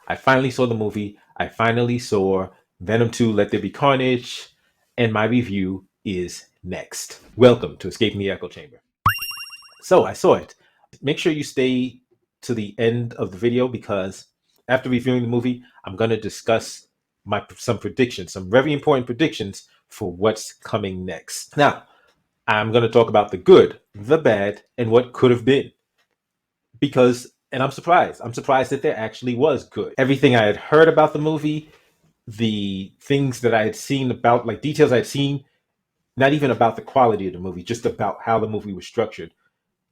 I finally saw the movie. I finally saw Venom 2 Let There Be Carnage, and my review is next. Welcome to Escaping the Echo Chamber. So I saw it. Make sure you stay to the end of the video because after reviewing the movie, I'm going to discuss some predictions, some very important predictions for what's coming next. Now, I'm going to talk about the good, the bad, and what could have been. And I'm surprised. I'm surprised that there actually was good. Everything I had heard about the movie, the things that I had seen about, like details I had seen, not even about the quality of the movie, just about how the movie was structured,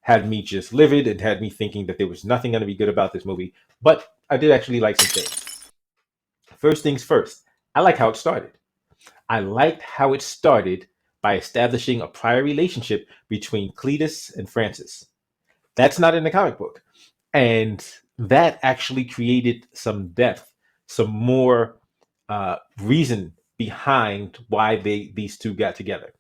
had me just livid and had me thinking that there was nothing going to be good about this movie. But I did actually like some things. First things first, I like how it started. I liked how it started by establishing a prior relationship between Cletus and Francis. That's not in the comic book. And that actually created some depth, some more reason behind why these two got together.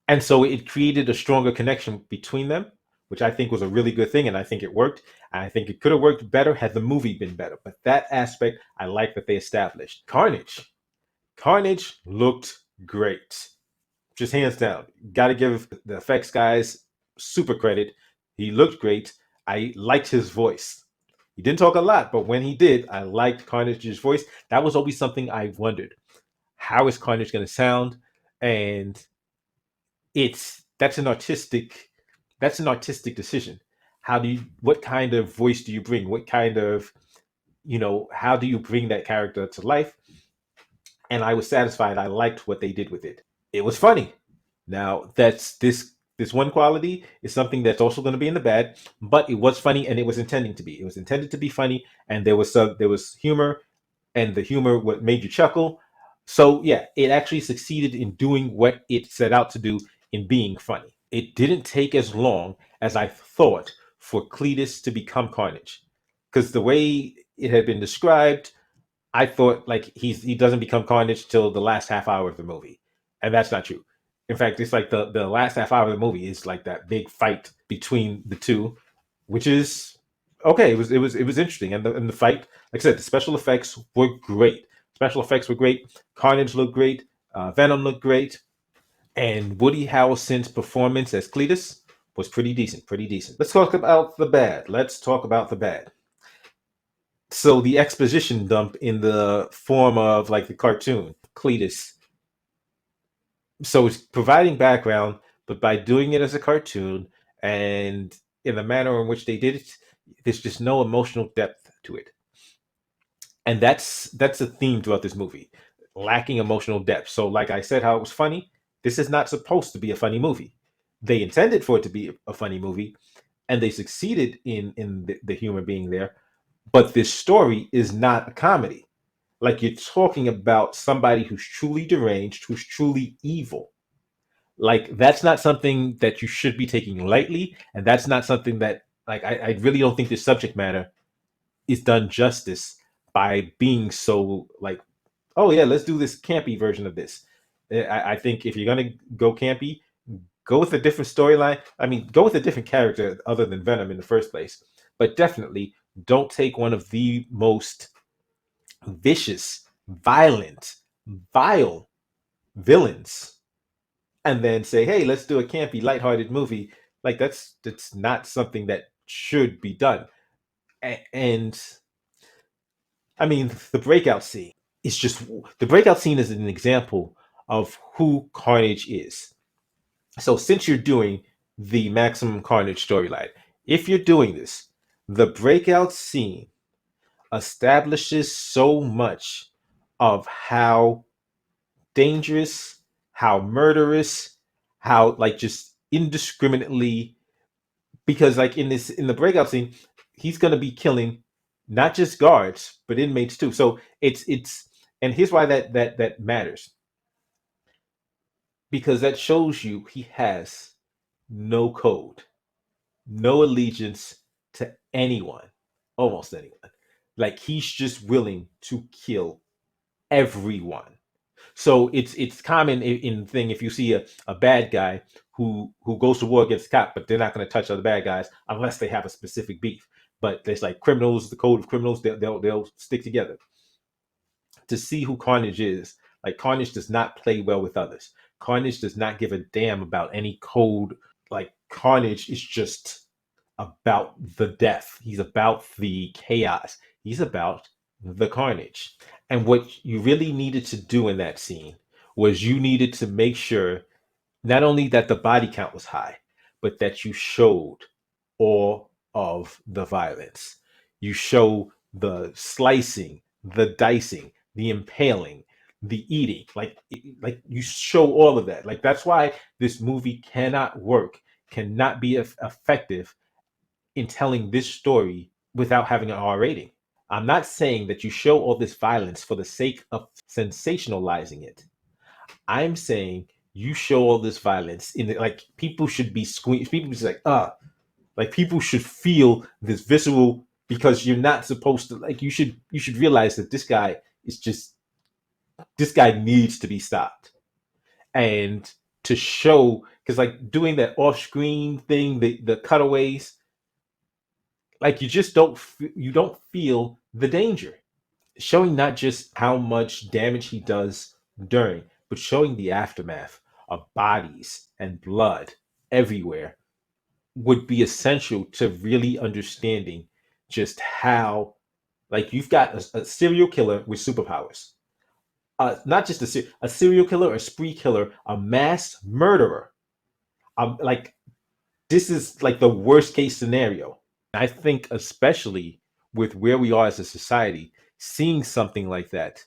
And so it created a stronger connection between them, which I think was a really good thing. And I think it worked. And I think it could have worked better had the movie been better. But that aspect, I like that they established. Carnage. Carnage looked great. Just hands down. Got to give the effects guys super credit. He looked great. I liked his voice. He didn't talk a lot, but when he did, I liked Carnage's voice. That was always something I wondered. How is Carnage going to sound? And that's an artistic decision. What kind of voice do you bring? What kind of, how do you bring that character to life? And I was satisfied. I liked what they did with it. It was funny. Now that's this one quality is something that's also going to be in the bad, but it was funny and it was intending to be. It was intended to be funny, and there was humor, and the humor what made you chuckle. So yeah, it actually succeeded in doing what it set out to do in being funny. It didn't take as long as I thought for Cletus to become Carnage, because the way it had been described, I thought like he doesn't become Carnage till the last half hour of the movie, and that's not true. In fact, it's like the last half hour of the movie is like that big fight between the two, which is okay. It was interesting, and the fight, like I said, the special effects were great. Special effects were great. Carnage looked great. Venom looked great, and Woody Harrelson's performance as Cletus was pretty decent. Pretty decent. Let's talk about the bad. So the exposition dump in the form of like the cartoon Cletus. So it's providing background, but by doing it as a cartoon and in the manner in which they did it, there's just no emotional depth to it. And that's a theme throughout this movie, lacking emotional depth. So like I said, how it was funny, this is not supposed to be a funny movie. They intended for it to be a funny movie, and they succeeded in the humor being there. But this story is not a comedy. Like you're talking about somebody who's truly deranged, who's truly evil. Like that's not something that you should be taking lightly, and that's not something that like I really don't think this subject matter is done justice by being so like, oh yeah, let's do this campy version of this. I think if you're gonna go campy, go with a different storyline. I mean, go with a different character other than Venom in the first place. But definitely don't take one of the most vicious, violent, vile villains and then say, "Hey, let's do a campy, lighthearted movie." Like that's not something that should be done. And I mean, the breakout scene is an example of who Carnage is. So since you're doing the Maximum Carnage storyline, if you're doing this, the breakout scene establishes so much of how dangerous, how murderous, how like just indiscriminately, because like in the breakout scene, he's gonna be killing not just guards but inmates too. So it's and here's why that matters, because that shows you he has no code, no allegiance to anyone, almost anyone. Like he's just willing to kill everyone. So it's common in thing if you see a bad guy who goes to war against the cop, but they're not going to touch other bad guys unless they have a specific beef. but there's like criminals, the code of criminals, they'll stick together. To see who Carnage is, like Carnage does not play well with others. Carnage does not give a damn about any code. Like Carnage is just about the death. He's about the chaos. He's about the carnage. And what you really needed to do in that scene was you needed to make sure not only that the body count was high, but that you showed all of the violence. You show the slicing, the dicing, the impaling, the eating. Like you show all of that. Like that's why this movie cannot work, cannot be effective in telling this story without having an R rating. I'm not saying that you show all this violence for the sake of sensationalizing it. I'm saying you show all this violence in the, like people should be squeamish. People should be like people should feel this visceral because you're not supposed to like you should realize that this guy is just this guy needs to be stopped. And to show because like doing that off-screen thing, the cutaways, like you don't feel the danger. Showing not just how much damage he does during, but showing the aftermath of bodies and blood everywhere would be essential to really understanding just how, like, you've got a serial killer with superpowers. Not just a serial killer, a spree killer, a mass murderer. Like, this is like the worst case scenario. I think, especially with where we are as a society, seeing something like that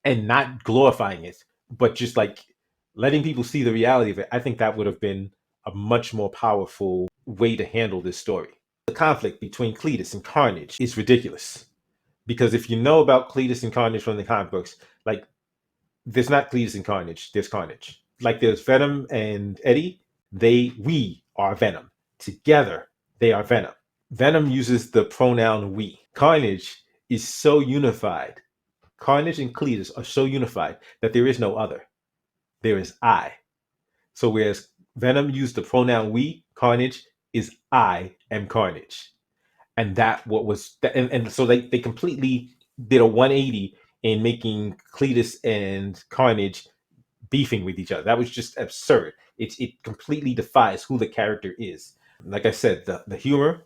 and not glorifying it, but just like letting people see the reality of it, I think that would have been a much more powerful way to handle this story. The conflict between Cletus and Carnage is ridiculous because if you know about Cletus and Carnage from the comic books, like there's not Cletus and Carnage, there's Carnage. Like there's Venom and Eddie, we are Venom. Together, they are Venom. Venom uses the pronoun we. Carnage is so unified. Carnage and Cletus are so unified that there is no other. There is I. So whereas Venom used the pronoun we, Carnage is I am Carnage. And that what was and so they completely did a 180 in making Cletus and Carnage beefing with each other. That was just absurd. It completely defies who the character is. Like I said, the humor,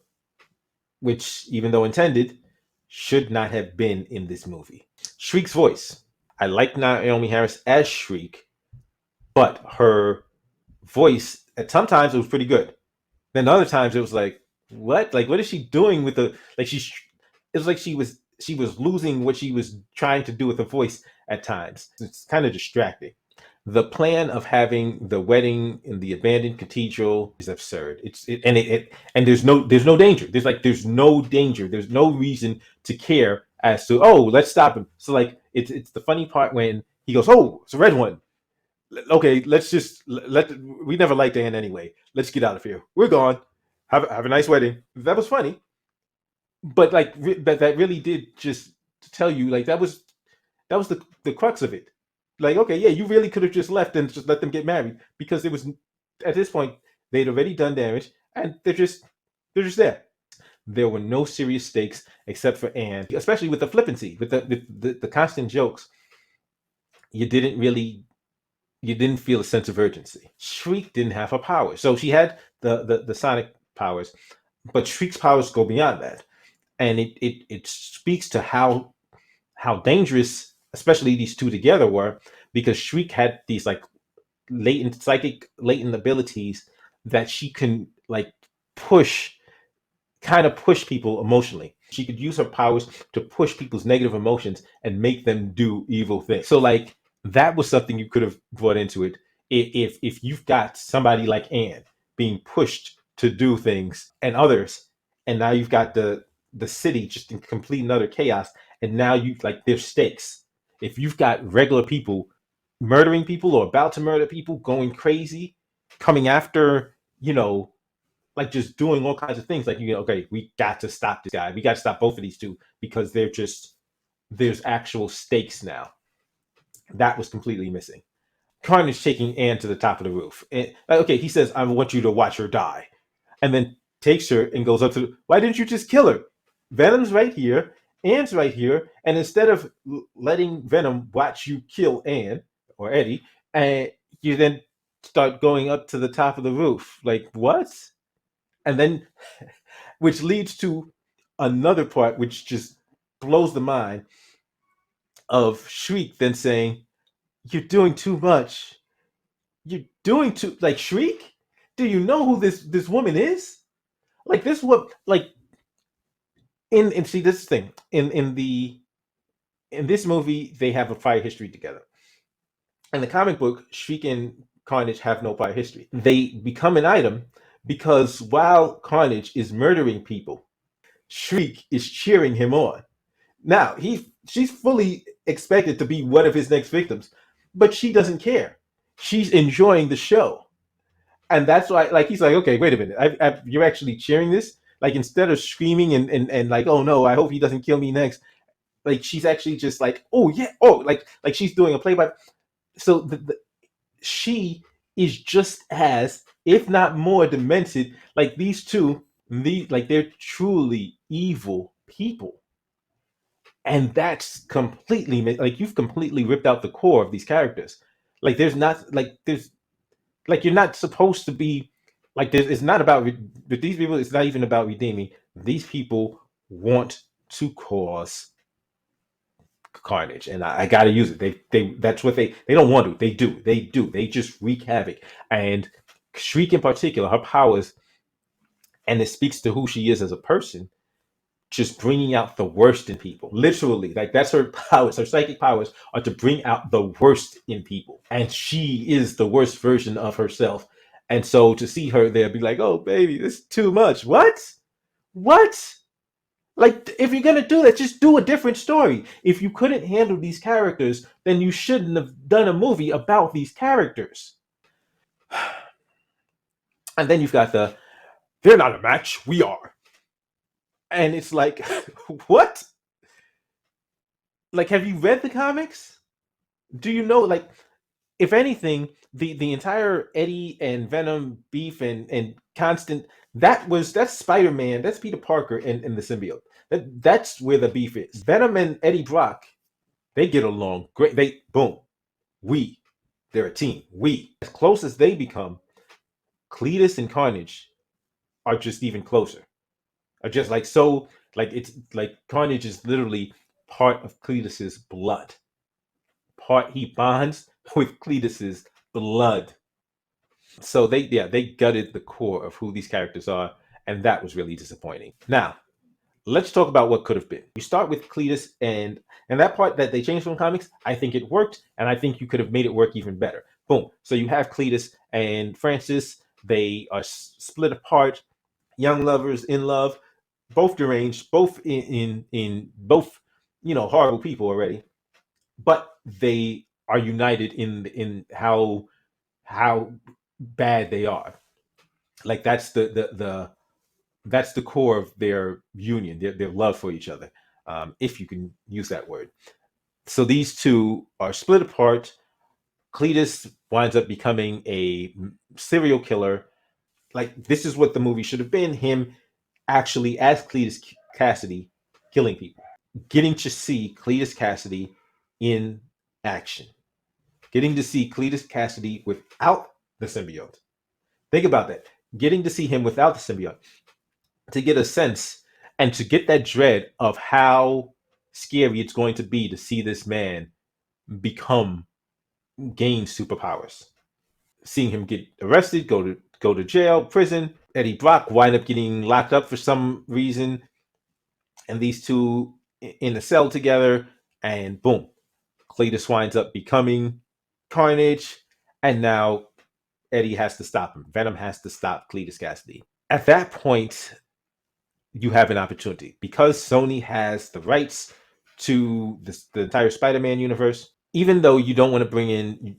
which even though intended, should not have been in this movie. Shriek's voice. I like Naomi Harris as Shriek, but her voice at sometimes it was pretty good. Then other times it was like, what? Like what is she doing with the like she's it was like she was losing what she was trying to do with her voice at times. It's kind of distracting. The plan of having the wedding in the abandoned cathedral is absurd. And there's no danger. There's no danger. There's no reason to care as to let's stop him. So like it's the funny part when he goes it's a red one. Okay, let's just we never liked Anne anyway. Let's get out of here. We're gone. Have a nice wedding. That was funny, but like that really did just tell you like that was the crux of it. Like, okay, yeah, you really could have just left and just let them get married because it was at this point they'd already done damage and they're just there. There were no serious stakes except for Anne, especially with the flippancy, with the constant jokes. You didn't feel a sense of urgency. Shriek didn't have her powers, so she had the sonic powers, but Shriek's powers go beyond that, and it speaks to how dangerous, especially these two together were, because Shriek had these like latent abilities that she can like push push people emotionally. She could use her powers to push people's negative emotions and make them do evil things. So like that was something you could have brought into it if you've got somebody like Anne being pushed to do things and others, and now you've got the city just in complete and utter chaos, and now you like there's stakes. If you've got regular people murdering people or about to murder people, going crazy, coming after, like just doing all kinds of things, like okay, we got to stop this guy. We got to stop both of these two because there's actual stakes now. That was completely missing. Carnage taking Anne to the top of the roof. And, okay, he says, "I want you to watch her die," and then Takes her and goes up to, why didn't you just kill her? Venom's right here, Anne's right here, and instead of letting Venom watch you kill Anne or Eddie, and you then start going up to the top of the roof. Like, what? And then, which leads to another part which just blows the mind of Shriek then saying, you're doing too much. You're doing too, like, Shriek? Do you know who this woman is? Like, this what, like, in see this thing in this movie they have a prior history together. In the comic book, Shriek and Carnage have no prior history. They become an item because while Carnage is murdering people, Shriek is cheering him on. Now she's fully expected to be one of his next victims, but she doesn't care. She's enjoying the show, and that's why, like, he's like, okay, wait a minute, you're actually cheering this. Like, instead of screaming and like, oh no, I hope he doesn't kill me next. Like, she's actually just like, oh yeah, oh, like she's doing a play by. So she is just as, if not more, demented. Like, these two, like, they're truly evil people, and that's completely, like, you've completely ripped out the core of these characters. Like, there's like, you're not supposed to be like, it's not about with these people. It's not even about redeeming. These people want to cause carnage, and I gotta use it. They that's what they don't want to. They just wreak havoc. And Shriek in particular, her powers, and it speaks to who she is as a person, just bringing out the worst in people. Literally, like, that's her powers. Her psychic powers are to bring out the worst in people, and she is the worst version of herself. And so to see her there, be like, oh baby, this is too much. What? Like, if you're gonna do that, just do a different story. If you couldn't handle these characters, then you shouldn't have done a movie about these characters. And then you've got they're not a match, we are. And it's like, what? Like, have you read the comics? Do you know, like, if anything, the entire Eddie and Venom beef and constant, that's Spider-Man, that's Peter Parker and the symbiote. That's where the beef is. Venom and Eddie Brock, they get along great. They boom, we, they're a team. We, as close as they become, Cletus and Carnage are just even closer. Are just like, so, like, it's like Carnage is literally part of Cletus's blood. He bonds with Cletus's blood. So they gutted the core of who these characters are, and that was really disappointing. Now, let's talk about what could have been. You start with Cletus, and that part that they changed from comics, I think it worked, and I think you could have made it work even better. Boom. So you have Cletus and Francis. They are split apart, young lovers in love, both deranged, both in both, horrible people already, but they are united in how bad they are. Like, that's that's the core of their union, their love for each other, if you can use that word. So these two are split apart. Cletus winds up becoming a serial killer. Like, this is what the movie should have been: him actually as Cletus Cassidy killing people, getting to see Cletus Cassidy in action, getting to see Cletus Cassidy without the symbiote. Think about that. Getting to see him without the symbiote, to get a sense and to get that dread of how scary it's going to be to see this man gain superpowers. Seeing him get arrested, go to jail, prison. Eddie Brock wind up getting locked up for some reason, and these two in a cell together, and boom, Cletus winds up becoming Carnage, and now Eddie has to stop him. Venom has to stop Cletus Cassidy. At that point, you have an opportunity because Sony has the rights to the entire Spider-Man universe. Even though you don't want to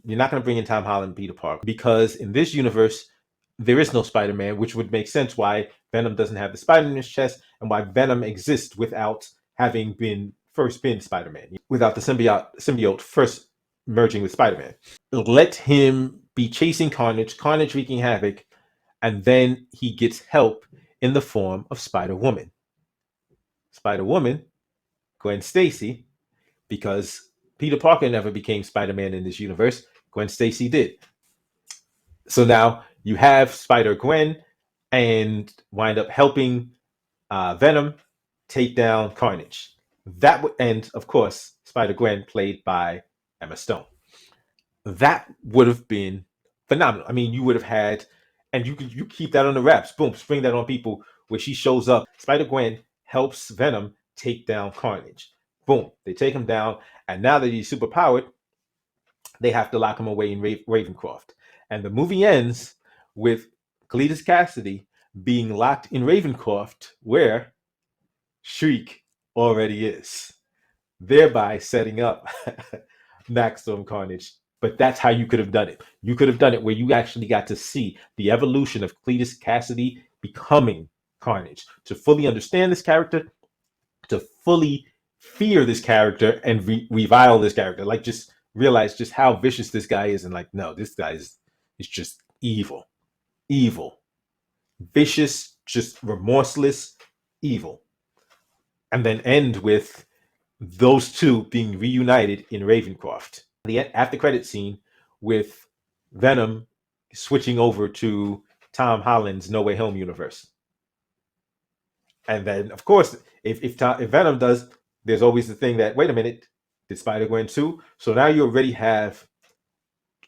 you're not going to bring in Tom Holland and Peter Parker, because in this universe there is no Spider-Man, which would make sense why Venom doesn't have the Spider in his chest and why Venom exists without having first been Spider-Man, without the symbiote first merging with Spider-Man. Let him be chasing Carnage wreaking havoc, and then he gets help in the form of Spider-Woman. Spider-Woman, Gwen Stacy, because Peter Parker never became Spider-Man in this universe. Gwen Stacy did. So now you have Spider-Gwen and wind up helping Venom take down Carnage. That would, and of course, Spider-Gwen played by Emma Stone. That would have been phenomenal. I mean, you would have had, and you keep that on the wraps. Boom, spring that on people where she shows up. Spider-Gwen helps Venom take down Carnage. Boom, they take him down, and now that he's superpowered, they have to lock him away in Ravencroft. And the movie ends with Cletus Cassidy being locked in Ravencroft, where Shriek already is, thereby setting up Maximum Carnage. But that's how you could have done it. You could have done it where you actually got to see the evolution of Cletus Cassidy becoming Carnage, to fully understand this character, to fully fear this character and revile this character. Like, just realize just how vicious this guy is, and like, no, this guy is just evil, vicious, just remorseless, evil. And then end with those two being reunited in Ravencroft. The after credit scene with Venom switching over to Tom Holland's No Way Home universe. And then, of course, if Venom does, there's always the thing that, wait a minute, did Spider-Gwen too? So now you already have,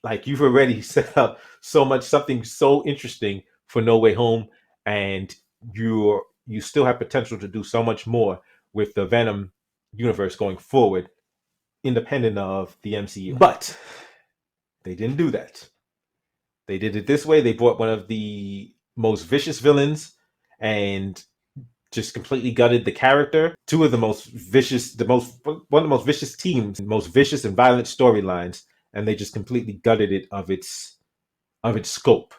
like, you've already set up something so interesting for No Way Home, and you still have potential to do so much more with the Venom universe going forward, independent of the MCU. But they didn't do that. They did it this way. They brought one of the most vicious villains and just completely gutted the character. Two of the most vicious, one of the most vicious teams, most vicious and violent storylines, and they just completely gutted it of its scope.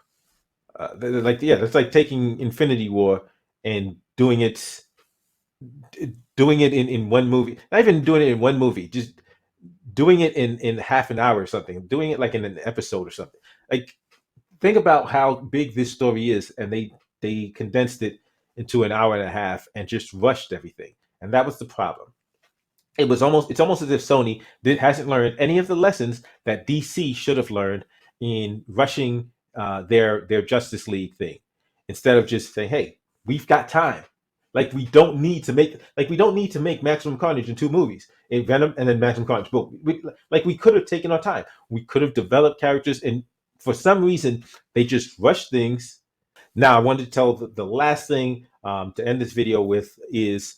That's like taking Infinity War and doing it in one movie. Not even doing it in one movie, just doing it in half an hour or something. Doing it like in an episode or something. Like, think about how big this story is, and they condensed it into an hour and a half and just rushed everything. And that was the problem. It's almost as if Sony hasn't learned any of the lessons that DC should have learned in rushing their Justice League thing. Instead of just saying, hey, we've got time. Like, we don't need to make Maximum Carnage in 2 movies, in Venom and then Maximum Carnage. But we could have taken our time. We could have developed characters, and for some reason they just rushed things. Now, I wanted to tell the last thing to end this video with is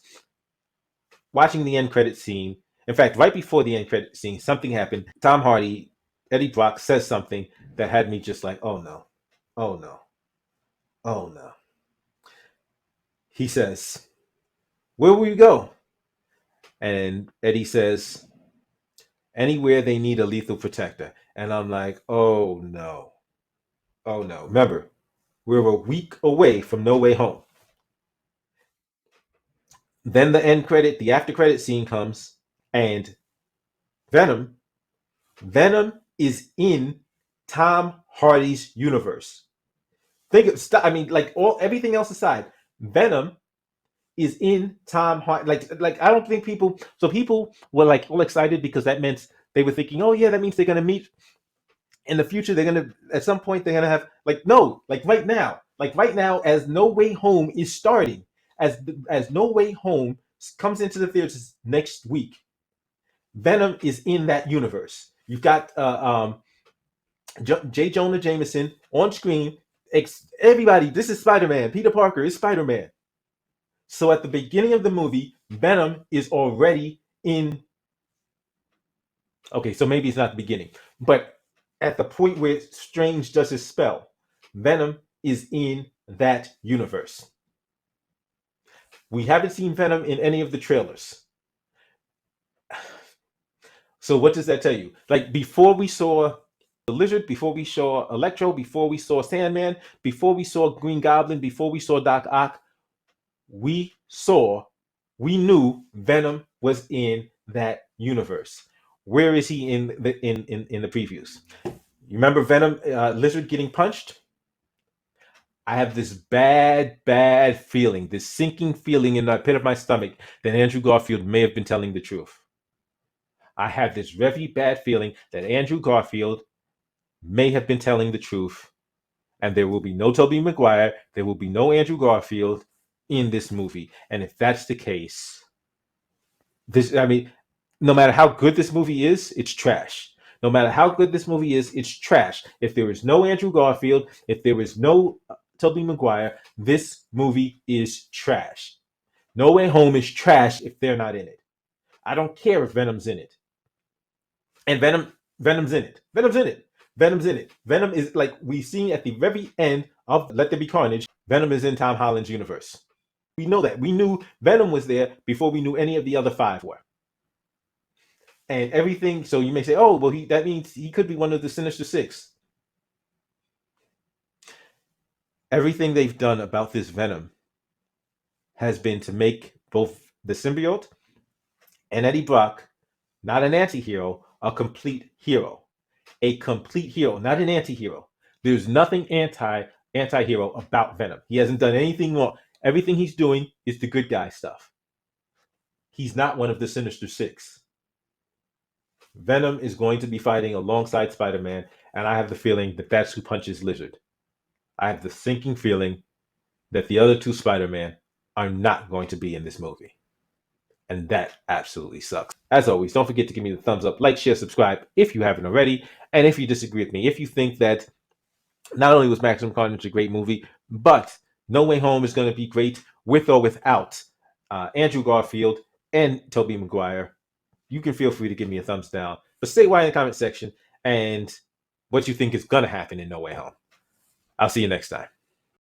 watching the end credit scene. In fact, right before the end credit scene, something happened. Tom Hardy, Eddie Brock says something that had me just like, oh no, oh no, oh no. He says, where will we go? And Eddie says, anywhere they need a lethal protector. And I'm like, oh no, oh no. Remember, we're a week away from No Way Home. Then the after credit scene comes, and Venom is in Tom Hardy's universe. Everything else aside, Venom is in Tom Hardy. Like I don't think people were like all excited because that meant they were thinking, oh yeah, that means they're gonna meet in the future. They're gonna at some point they're gonna have right now as No Way Home is starting, as No Way Home comes into the theaters next week, Venom is in that universe. You've got J. Jonah Jameson on screen. Everybody, this is Spider-Man. Peter Parker is Spider-Man. So at the beginning of the movie, Venom is already in. Okay, so maybe it's not the beginning, but at the point where Strange does his spell, Venom is in that universe. We haven't seen Venom in any of the trailers. So what does that tell you? Like, before we saw the Lizard, before we saw Electro, before we saw Sandman, before we saw Green Goblin, before we saw Doc Ock, we knew Venom was in that universe. Where is he in the previews? You remember Venom, Lizard getting punched? I have this bad feeling, this sinking feeling in the pit of my stomach that Andrew Garfield may have been telling the truth. I have this very bad feeling that Andrew Garfield may have been telling the truth, and there will be no Tobey Maguire, there will be no Andrew Garfield in this movie. And if that's the case, I mean, no matter how good this movie is, it's trash. No matter how good this movie is, it's trash. If there is no Andrew Garfield, if there is no Tobey Maguire, this movie is trash. No Way Home is trash if they're not in it. I don't care if Venom's in it. And Venom's in it. Venom's in it. Venom's in it. Venom is like we see at the very end of Let There Be Carnage. Venom is in Tom Holland's universe. We know that. We knew Venom was there before we knew any of the other five were. And everything. So you may say, "Oh, well, that means he could be one of the Sinister Six." Everything they've done about this Venom has been to make both the symbiote and Eddie Brock not an anti-hero, a complete hero. A complete hero, not an anti-hero. There's nothing anti-hero about Venom. He hasn't done anything wrong. Everything he's doing is the good guy stuff. He's not one of the Sinister Six. Venom is going to be fighting alongside Spider-Man, and I have the feeling that that's who punches Lizard. I have the sinking feeling that the other two Spider-Man are not going to be in this movie. And that absolutely sucks. As always, don't forget to give me the thumbs up, like, share, subscribe if you haven't already. And if you disagree with me, if you think that not only was Maximum Carnage a great movie, but No Way Home is going to be great with or without Andrew Garfield and Tobey Maguire, you can feel free to give me a thumbs down. But say why in the comment section and what you think is going to happen in No Way Home. I'll see you next time.